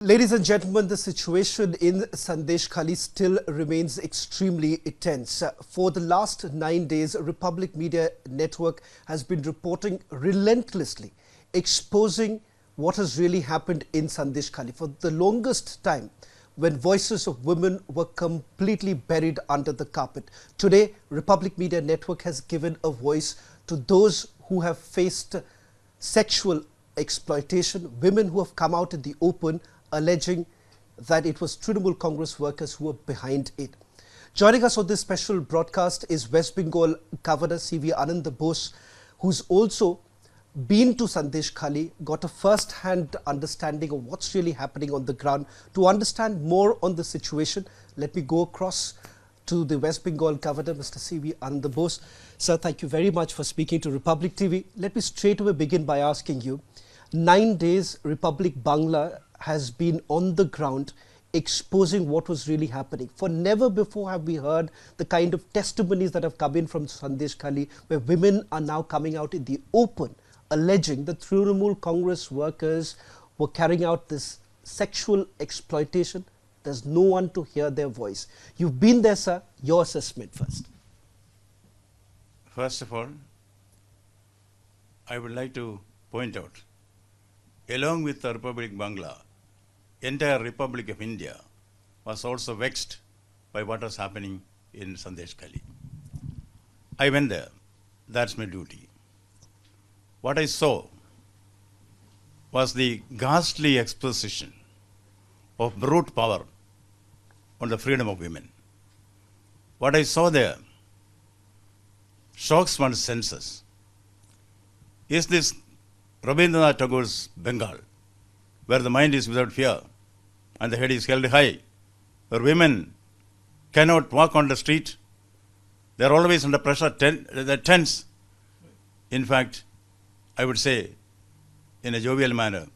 Ladies and gentlemen, the situation in Sandeshkhali still remains extremely tense. For the last 9 days, Republic Media Network has been reporting relentlessly, exposing what has really happened in Sandeshkhali. For the longest time, when voices of women were completely buried under the carpet. Today, Republic Media Network has given a voice to those who have faced sexual exploitation, women who have come out in the open alleging that it was Trinamool Congress workers who were behind it. Joining us on this special broadcast is West Bengal Governor CV Ananda Bose, who's also been to Sandeshkhali, got a first-hand understanding of what's really happening on the ground. To understand more on the situation, let me go across to the West Bengal Governor, Mr. CV Ananda Bose. Sir, thank you very much for speaking to Republic TV. Let me straight away begin by asking you, 9 days Republic Bangla has been on the ground exposing what was really happening. For never before have we heard the kind of testimonies that have come in from Sandeshkhali, where women are now coming out in the open, alleging that Trinamool Congress workers were carrying out this sexual exploitation. There's no one to hear their voice. You've been there, sir. Your assessment first. First of all, I would like to point out, along with the Republic Bangla, entire Republic of India was also vexed by what was happening in Sandeshkhali. I went there. That's my duty. What I saw was the ghastly exposition of brute power on the freedom of women. What I saw there shocks one's senses. Is this Rabindranath Tagore's Bengal, where the mind is without fear and the head is held high, where women cannot walk on the street, they are always under pressure, they're tense. In fact, I would say, in a jovial manner,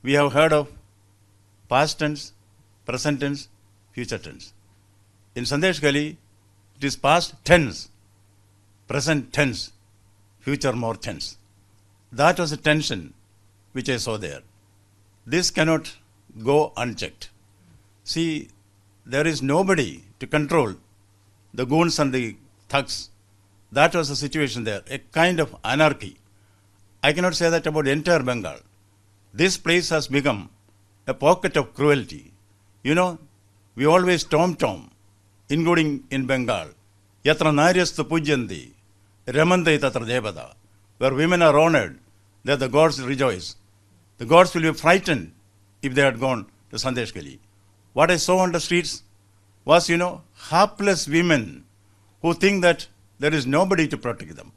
we have heard of past tense, present tense, future tense. In Sandeshkhali, it is past tense, present tense, future more tense. That was a tension which I saw there. This cannot go unchecked. See, there is nobody to control the goons and the thugs. That was the situation there, a kind of anarchy. I cannot say that about entire Bengal. This place has become a pocket of cruelty. You know, we always tom-tom, including in Bengal, yatra naryastu pujyanti, ramantai tatra devada, where women are honored, there the gods rejoice. The gods will be frightened if they had gone to Sandeshkhali. What I saw on the streets was, hapless women who think that there is nobody to protect them.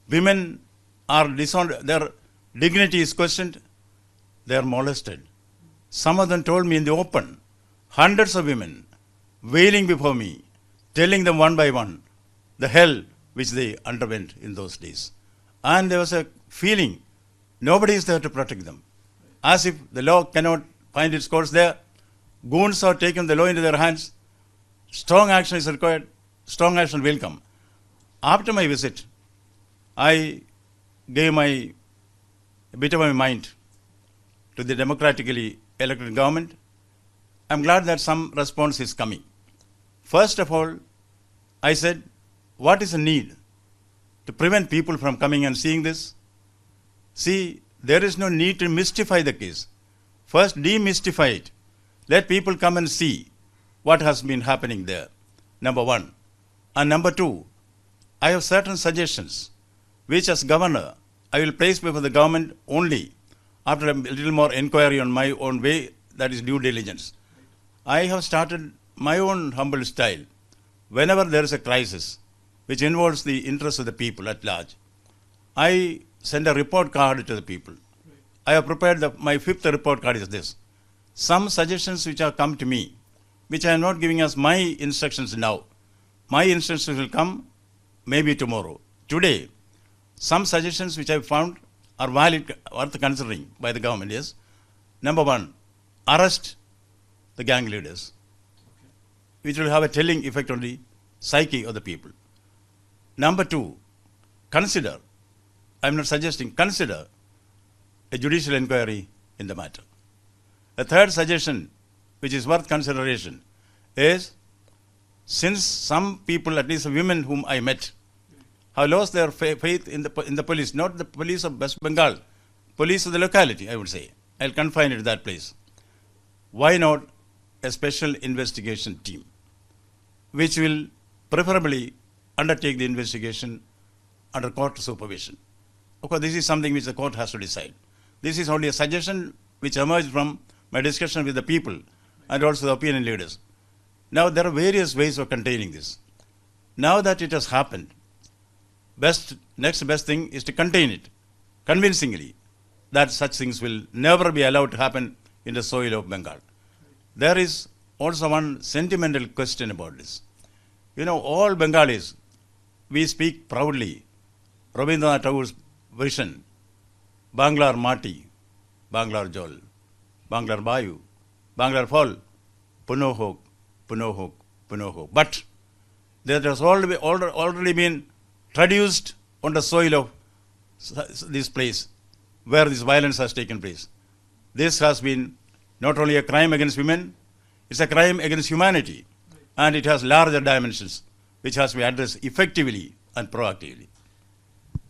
Women are dishonored, their dignity is questioned, they are molested. Some of them told me in the open, hundreds of women wailing before me, telling them one by one the hell which they underwent in those days. And there was a feeling nobody is there to protect them. As if the law cannot find its course there, goons are taking the law into their hands. Strong action is required. Strong action will come. After my visit, I gave a bit of my mind to the democratically elected government. I'm glad that some response is coming. First of all, I said, what is the need to prevent people from coming and seeing this? See, there is no need to mystify the case. First, demystify it. Let people come and see what has been happening there, number one. And number two, I have certain suggestions, which as governor, I will place before the government only after a little more inquiry on my own way, that is due diligence. I have started my own humble style. Whenever there is a crisis, which involves the interests of the people at large, I send a report card to the people. I have prepared my 5th report card is this. Some suggestions which have come to me, which I am not giving as my instructions now. My instructions will come maybe tomorrow. Today, some suggestions which I found are valid, worth considering by the government is, number one, arrest the gang leaders, which will have a telling effect on the psyche of the people. Number two, consider, I'm not suggesting, consider a judicial inquiry in the matter. The third suggestion, which is worth consideration, is since some people, at least the women whom I met, have lost their faith in the police, not the police of West Bengal, police of the locality, I would say. I'll confine it to that place. Why not a special investigation team, which will preferably undertake the investigation under court supervision? Of course, this is something which the court has to decide. This is only a suggestion which emerged from my discussion with the people and also the opinion leaders. Now, there are various ways of containing this. Now that it has happened, next best thing is to contain it convincingly, that such things will never be allowed to happen in the soil of Bengal. There is also one sentimental question about this. You know, all Bengalis, we speak proudly Rabindranath Tagore's vision, Banglar Mati, Banglar Jol, Banglar Bayu, Banglar Fall, Punohok, Punohok, Punohok. But that has already been traduced on the soil of this place where this violence has taken place. This has been not only a crime against women, it's a crime against humanity. And it has larger dimensions, which has to be addressed effectively and proactively.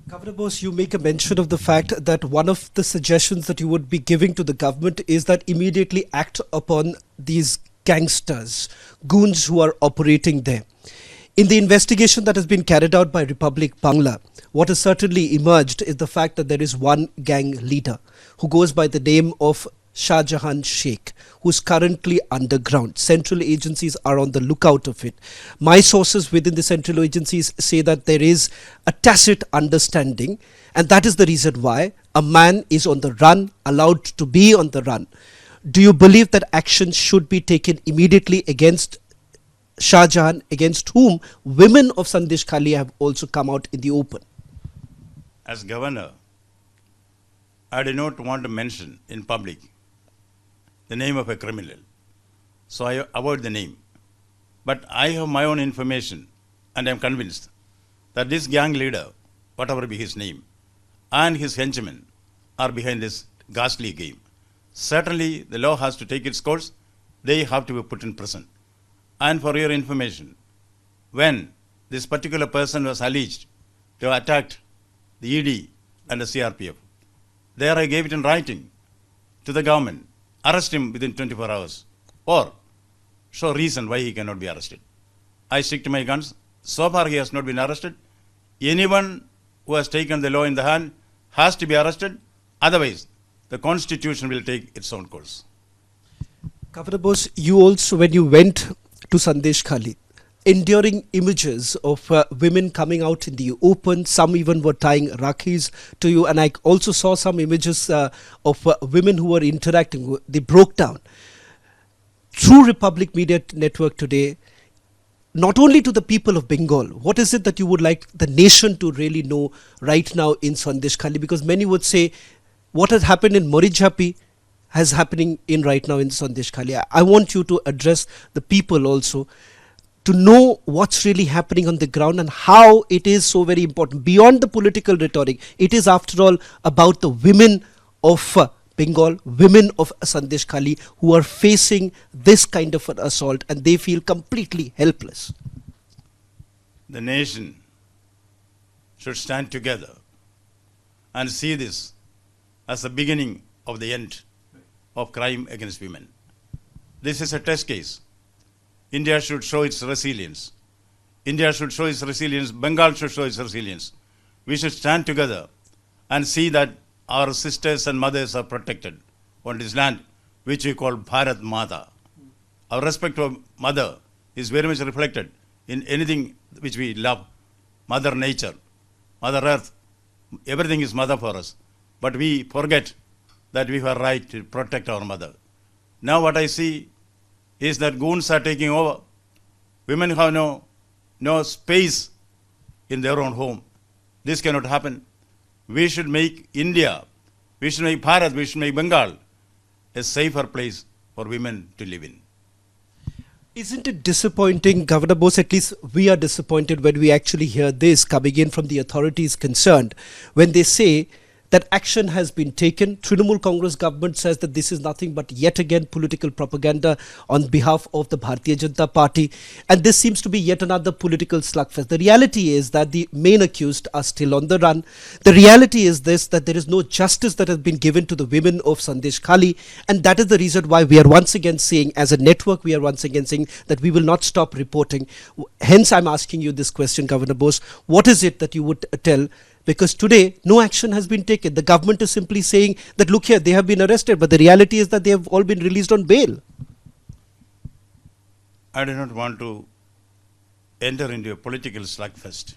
Governor Bose, you make a mention of the fact that one of the suggestions that you would be giving to the government is that immediately act upon these gangsters, goons who are operating there. In the investigation that has been carried out by Republic Bangla, what has certainly emerged is the fact that there is one gang leader who goes by the name of Shajahan Sheikh, who is currently underground. Central agencies are on the lookout of it. My sources within the central agencies say that there is a tacit understanding, and that is the reason why a man is on the run, allowed to be on the run. Do you believe that action should be taken immediately against Shah Jahan, against whom women of Sandeshkhali have also come out in the open? As governor, I do not want to mention in public the name of a criminal, so I avoid the name. But I have my own information, and I am convinced that this gang leader, whatever be his name, and his henchmen are behind this ghastly game. Certainly, the law has to take its course. They have to be put in prison. And for your information, when this particular person was alleged to have attacked the ED and the CRPF, there I gave it in writing to the government, arrest him within 24 hours, or show reason why he cannot be arrested. I stick to my guns. So far he has not been arrested. Anyone who has taken the law in the hand has to be arrested. Otherwise, the constitution will take its own course. Governor Bose, you also, when you went to Sandeshkhali, enduring images of women coming out in the open, some even were tying rakhis to you, and I also saw some images of women who were interacting. They broke down. Through Republic Media Network today, not only to the people of Bengal, what is it that you would like the nation to really know right now in Sandeshkhali? Because many would say what has happened in Morijhapi is happening in right now in Sandeshkhali. I want you to address the people also to know what's really happening on the ground and how it is so very important. Beyond the political rhetoric, it is after all about the women of Bengal, women of Sandeshkhali who are facing this kind of an assault and they feel completely helpless. The nation should stand together and see this as the beginning of the end of crime against women. This is a test case. India should show its resilience. India should show its resilience. Bengal should show its resilience. We should stand together and see that our sisters and mothers are protected on this land, which we call Bharat Mata. Our respect for mother is very much reflected in anything which we love. Mother Nature, Mother Earth, everything is mother for us. But we forget that we have a right to protect our mother. Now what I see is that goons are taking over. Women have no space in their own home. This cannot happen. We should make India, we should make Bharat, we should make Bengal a safer place for women to live in. Isn't it disappointing, Governor Bose, at least we are disappointed when we actually hear this coming in from the authorities concerned, when they say that action has been taken. Trinamool Congress government says that this is nothing but yet again political propaganda on behalf of the Bharatiya Janata Party, and this seems to be yet another political slugfest. The reality is that the main accused are still on the run. The reality is this, that there is no justice that has been given to the women of Sandeshkhali, and that is the reason why we are once again saying, as a network, we are once again saying that we will not stop reporting. Hence, I'm asking you this question, Governor Bose. What is it that you would tell? Because today, no action has been taken. The government is simply saying that, look here, they have been arrested, but the reality is that they have all been released on bail. I do not want to enter into a political slugfest.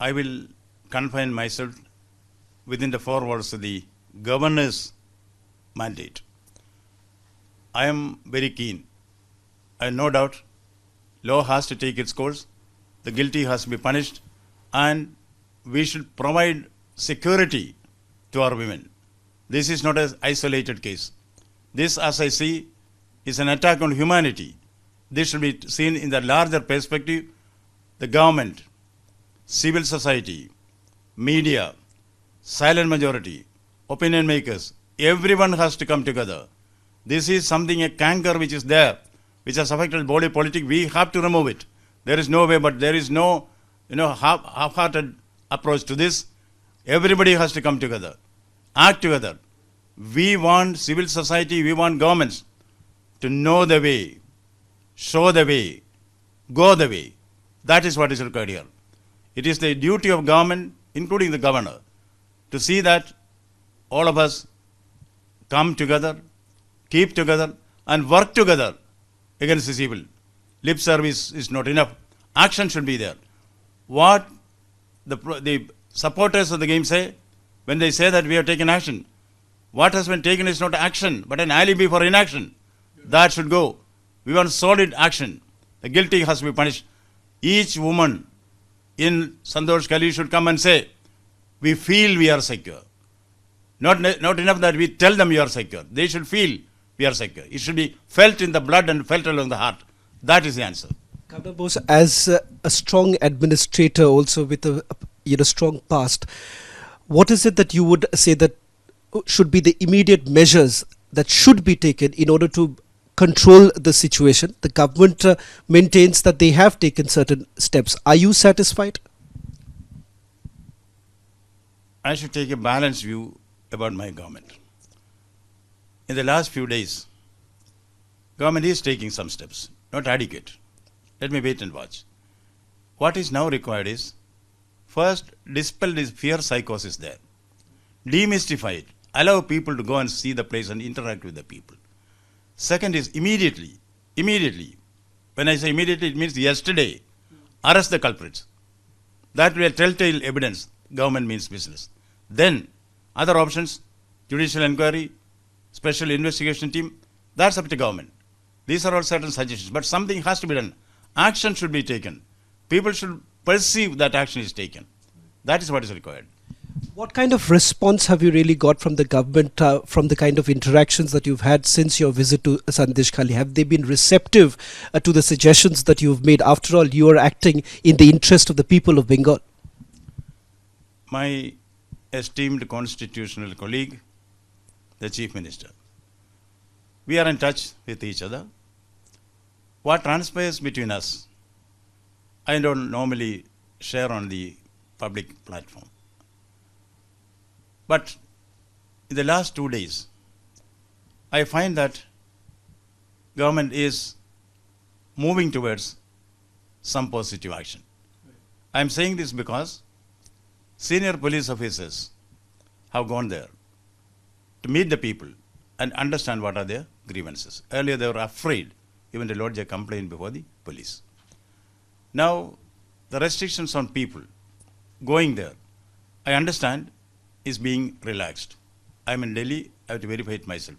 I will confine myself within the four walls of the governor's mandate. I am very keen. I have no doubt law has to take its course, the guilty has to be punished, and we should provide security to our women. This is not an isolated case. This, as I see, is an attack on humanity. This should be seen in the larger perspective. The government, civil society, media, silent majority, opinion makers, everyone has to come together. This is something, a canker which is there, which has affected body politic. We have to remove it. There is no way, but there is no half-hearted approach to this. Everybody has to come together, act together. We want civil society, we want governments to know the way, show the way, go the way. That is what is required here. It is the duty of government, including the governor, to see that all of us come together, keep together, and work together against this evil. Lip service is not enough. Action should be there. What the supporters of the game say, when they say that we have taken action, what has been taken is not action, but an alibi for inaction. That should go. We want solid action. The guilty has to be punished. Each woman in Sandeshkhali should come and say, we feel we are secure. Not enough that we tell them you are secure. They should feel we are secure. It should be felt in the blood and felt along the heart. That is the answer. Ananda Bose, as a strong administrator, also with a strong past, what is it that you would say that should be the immediate measures that should be taken in order to control the situation? The government maintains that they have taken certain steps. Are you satisfied? I should take a balanced view about my government. In the last few days, government is taking some steps, not adequate. Let me wait and watch. What is now required is, first, dispel this fear psychosis there. Demystify it. Allow people to go and see the place and interact with the people. Second is immediately. When I say immediately, it means yesterday. Arrest the culprits. That will be telltale evidence. Government means business. Then, other options, judicial inquiry, special investigation team, that's up to government. These are all certain suggestions, but something has to be done. Action should be taken. People should perceive that action is taken. That is what is required. What kind of response have you really got from the government, from the kind of interactions that you've had since your visit to Sandeshkhali? Have they been receptive to the suggestions that you've made? After all, you are acting in the interest of the people of Bengal. My esteemed constitutional colleague, the Chief Minister, we are in touch with each other. What transpires between us, I don't normally share on the public platform. But in the last 2 days, I find that government is moving towards some positive action. I am saying this because senior police officers have gone there to meet the people and understand what are their grievances. Earlier they were afraid even to lodge a complaint before the police. Now the restrictions on people going there, I understand, is being relaxed. I am in Delhi, I have to verify it myself.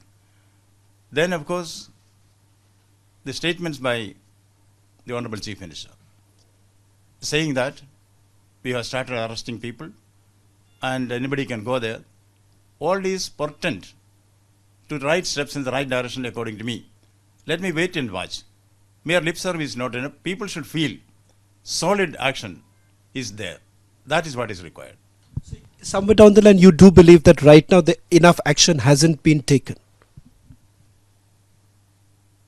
Then of course, the statements by the Honorable Chief Minister saying that we have started arresting people and anybody can go there, all these portend to right steps in the right direction according to me. Let me wait and watch. Mere lip service is not enough. People should feel solid action is there. That is what is required. Somewhere down the line, you do believe that right now enough action hasn't been taken.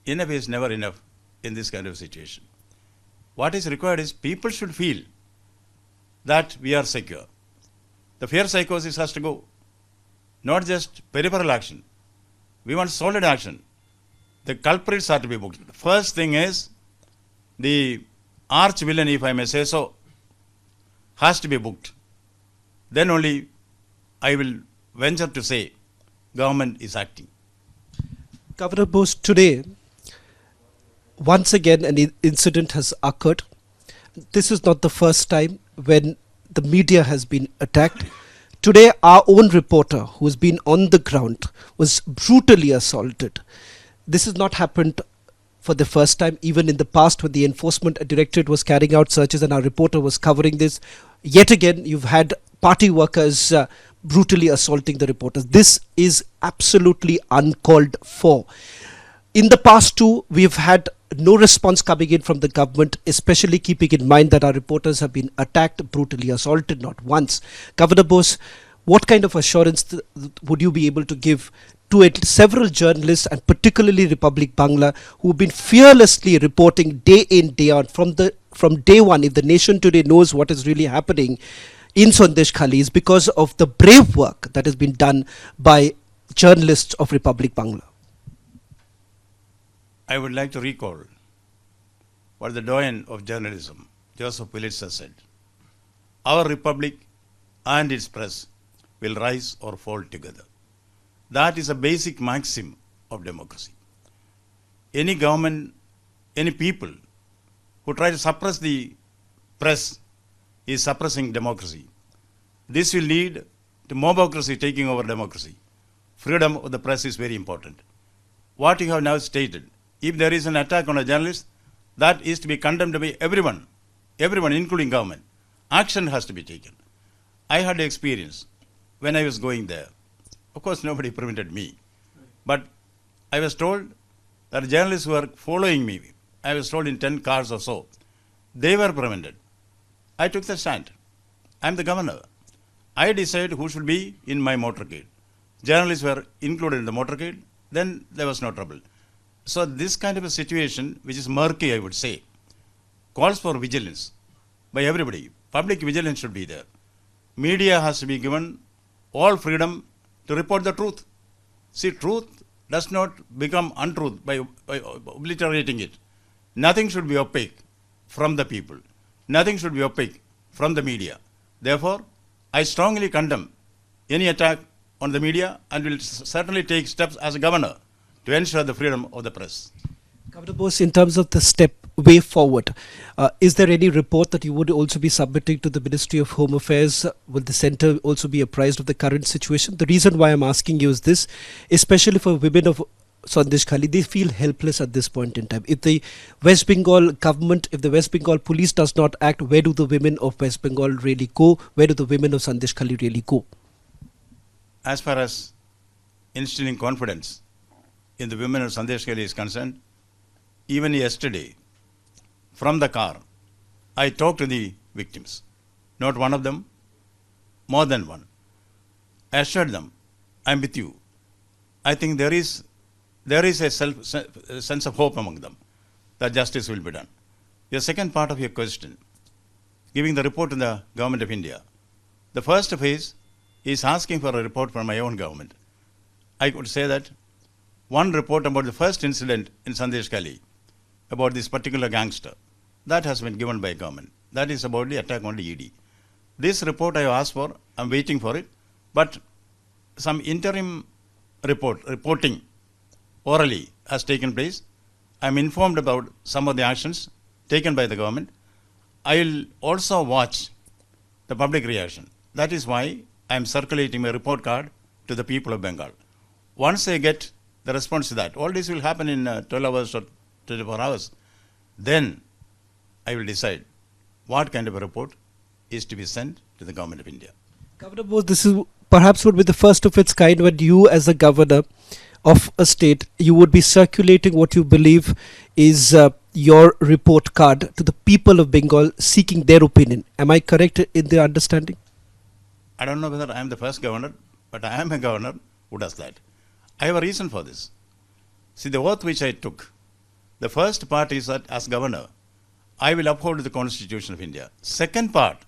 Enough is never enough in this kind of situation. What is required is people should feel that we are secure. The fear psychosis has to go. Not just peripheral action. We want solid action. The culprits are to be booked. The first thing is the arch villain, if I may say so, has to be booked. Then only I will venture to say government is acting. Governor Bose, today, once again an incident has occurred. This is not the first time when the media has been attacked. Today, our own reporter, who has been on the ground, was brutally assaulted. This has not happened for the first time. Even in the past, when the Enforcement Directorate was carrying out searches and our reporter was covering this, yet again, you've had party workers brutally assaulting the reporters. This is absolutely uncalled for. In the past too, we've had no response coming in from the government, especially keeping in mind that our reporters have been attacked, brutally assaulted, not once. Governor Bose, what kind of assurance would you be able to give to several journalists, and particularly Republic Bangla, who have been fearlessly reporting day in, day out, from day one? If the nation today knows what is really happening in Sandeshkhali, is because of the brave work that has been done by journalists of Republic Bangla. I would like to recall what the doyen of journalism, Joseph Pulitzer, said. Our republic and its press will rise or fall together. That is a basic maxim of democracy. Any government, any people who try to suppress the press is suppressing democracy. This will lead to mobocracy taking over democracy. Freedom of the press is very important. What you have now stated, if there is an attack on a journalist, that is to be condemned by everyone, including government. Action has to be taken. I had experience when I was going there. Of course, nobody prevented me. But I was told that journalists who were following me, I was told in 10 cars or so, they were prevented. I took the stand. I am the governor. I decided who should be in my motorcade. Journalists were included in the motorcade, then there was no trouble. So this kind of a situation, which is murky, I would say, calls for vigilance by everybody. Public vigilance should be there. Media has to be given all freedom to report the truth. See, truth does not become untruth by obliterating it. Nothing should be opaque from the people. Nothing should be opaque from the media. Therefore, I strongly condemn any attack on the media and will certainly take steps as a governor to ensure the freedom of the press. Governor Bose, in terms of the way forward, is there any report that you would also be submitting to the Ministry of Home Affairs? Will the centre also be apprised of the current situation? The reason why I'm asking you is this, especially for women of Sandeshkhali, they feel helpless at this point in time. If the West Bengal government, if the West Bengal police does not act, where do the women of West Bengal really go? Where do the women of Sandeshkhali really go? As far as instilling confidence in the women of Sandeshkhali is concerned, even yesterday, from the car, I talked to the victims. Not one of them, more than one. I assured them, I'm with you. I think there is a sense of hope among them that justice will be done. The second part of your question, giving the report to the government of India. The first phase is asking for a report from my own government. I could say that one report about the first incident in Sandeshkhali, about this particular gangster, that has been given by government. That is about the attack on the ED. This report I have asked for, I'm waiting for it, but some interim reporting orally has taken place. I'm informed about some of the actions taken by the government. I will also watch the public reaction. That is why I'm circulating my report card to the people of Bengal. Once I get the response to that, all this will happen in 12 hours or 24 hours, then I will decide what kind of a report is to be sent to the government of India. Governor Bose, this is perhaps would be the first of its kind when you, as a governor of a state, you would be circulating what you believe is your report card to the people of Bengal, seeking their opinion. Am I correct in the understanding? I don't know whether I am the first governor, but I am a governor who does that. I have a reason for this. See, the oath which I took, the first part is that as governor, I will uphold the Constitution of India. Second part,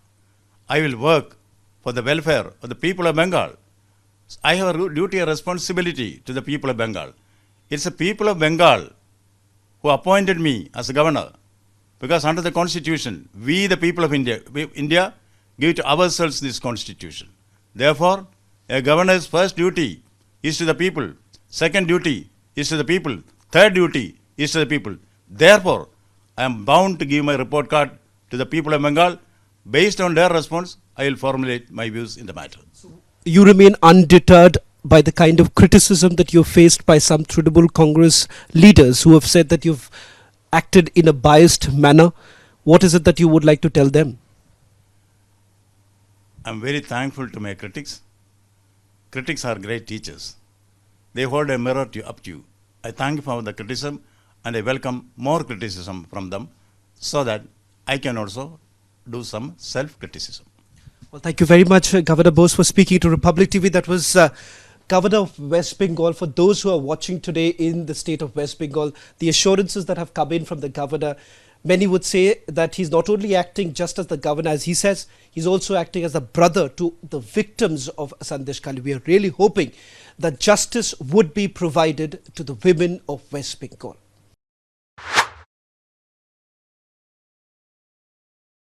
I will work for the welfare of the people of Bengal. I have a duty and responsibility to the people of Bengal. It's the people of Bengal who appointed me as a governor, because under the Constitution, we the people of India give to ourselves this Constitution. Therefore, a governor's first duty is to the people, second duty is to the people, third duty is to the people. Therefore, I am bound to give my report card to the people of Bengal. Based on their response, I will formulate my views in the matter. You remain undeterred by the kind of criticism that you're faced by some Trinamool Congress leaders who have said that you've acted in a biased manner. What is it that you would like to tell them? I'm very thankful to my critics. Critics are great teachers. They hold a mirror up to you. I thank you for the criticism, and I welcome more criticism from them so that I can also do some self-criticism. Well, thank you very much, Governor Bose, for speaking to Republic TV. That was Governor of West Bengal. For those who are watching today in the state of West Bengal, the assurances that have come in from the governor, many would say that he's not only acting just as the governor, as he says, he's also acting as a brother to the victims of Sandeshkhali. We are really hoping that justice would be provided to the women of West Bengal.